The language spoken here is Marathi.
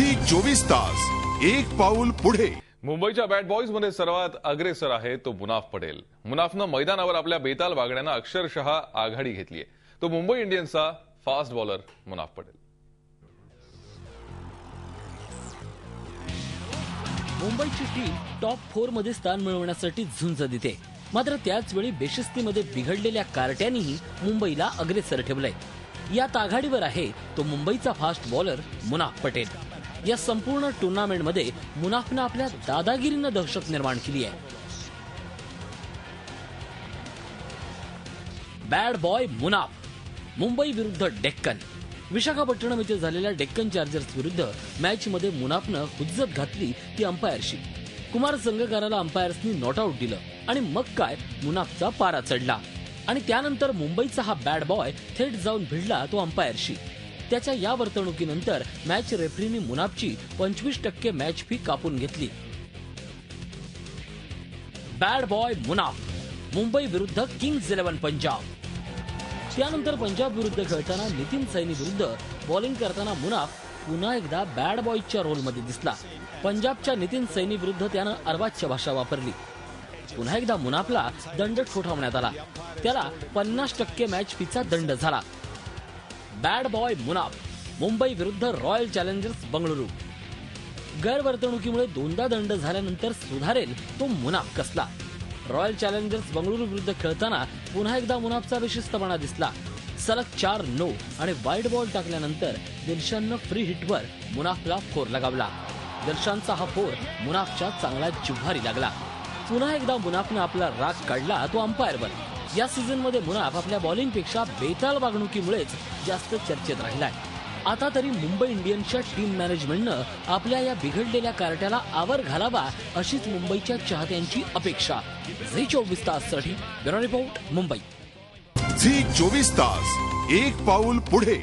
झी 24 तास एक पाऊल पुढे। मुंबईच्या बॅड बॉयज मध्ये सर्वात अग्रेसर आहे तो मुनाफ पटेल। मुनाफनं मैदानावर आपल्या बेताल वागण्यानं अक्षरशः आघाडी घेतलीये। तो मुंबई इंडियन्सचा फास्ट बॉलर मुनाफ पटेल। मुंबईची टीम टॉप 4 मध्ये स्थान मिळवण्यासाठी झुंज देते, मात्र त्याच वेळी बेशिस्तीमध्ये बिघडलेल्या कार्ट्यांनीही मुंबईला अग्रेसर ठेवलंय। यात आघाडीवर आहे तो मुंबईचा फास्ट बॉलर मुनाफ पटेल। या संपूर्ण टुर्नामेंटमध्ये मुनाफनं आपल्या दादागिरीनं दहशत निर्माण केली आहे। बॅड बॉय मुनाफ, मुंबई विरुद्ध डेक्कन। विशाखापट्टणम येथे झालेल्या डेक्कन चार्जर्स विरुद्ध मॅचमध्ये मुनाफनं हुज्जत घातली ती अंपायरशी। कुमार संगकाराला अंपायर्सनी नॉट आउट दिलं आणि मग काय मुनाफचा पारा चढला आणि त्यानंतर मुंबईचा हा बॅड बॉय थेट जाऊन भिडला तो अंपायरशी। त्याच्या या वर्तणुकीनंतर मॅच रेफरीनी मुनाफची 25% मॅच फी कापून घेतली। बॅड बॉय मुनाफ, मुंबई विरुद्ध किंग्स 11 पंजाब। त्यानंतर पंजाब विरुद्ध खेळताना नितीन सैनी विरुद्ध बॉलिंग करताना मुनाफ पुन्हा एकदा बॅड बॉयच्या रोलमध्ये दिसला। पंजाबच्या नितीन सैनी विरुद्ध त्यानं अर्वाच्य भाषा वापरली। पुन्हा एकदा मुनाफला दंड ठोठावण्यात आला, त्याला 50% मॅच फीचा दंड झाला। बॅड बॉय मुनाफ, मुंबई विरुद्ध रॉयल चॅलेंजर्स बंगळुरू। गैरवर्तणुकीमुळे दोनदा दंड झाल्यानंतर सुधारेल तो मुनाफ कसला। रॉयल चॅलेंजर्स बंगळुरू विरुद्ध खेळताना पुन्हा एकदा मुनाफचा बेशिस्तपणा दिसला। सलग 4 नो आणि वाईड बॉल टाकल्यानंतर दिलशाननं फ्री हिटवर मुनाफला 4 लगावला। दिलशानचा हा 4 मुनाफच्या चांगला जिव्हारी लागला। पुन्हा एकदा मुनाफनं आपला राग काढला तो अंपायरवर। या सीझनमध्ये मुनाफ आपल्या बॉलिंगपेक्षा बेताल वागणुकीमुळेच जास्त चर्चेत राहिलाय। आता तरी मुंबई इंडियन्सच्या टीम मॅनेजमेंटनं आपल्या या बिघडलेल्या कार्ट्याला आवर घालावा अशीच मुंबईच्या चाहत्यांची अपेक्षा। झी 24 ताससाठी ब्युरो रिपोर्ट, मुंबई। झी 24 तास एक पाऊल पुढे।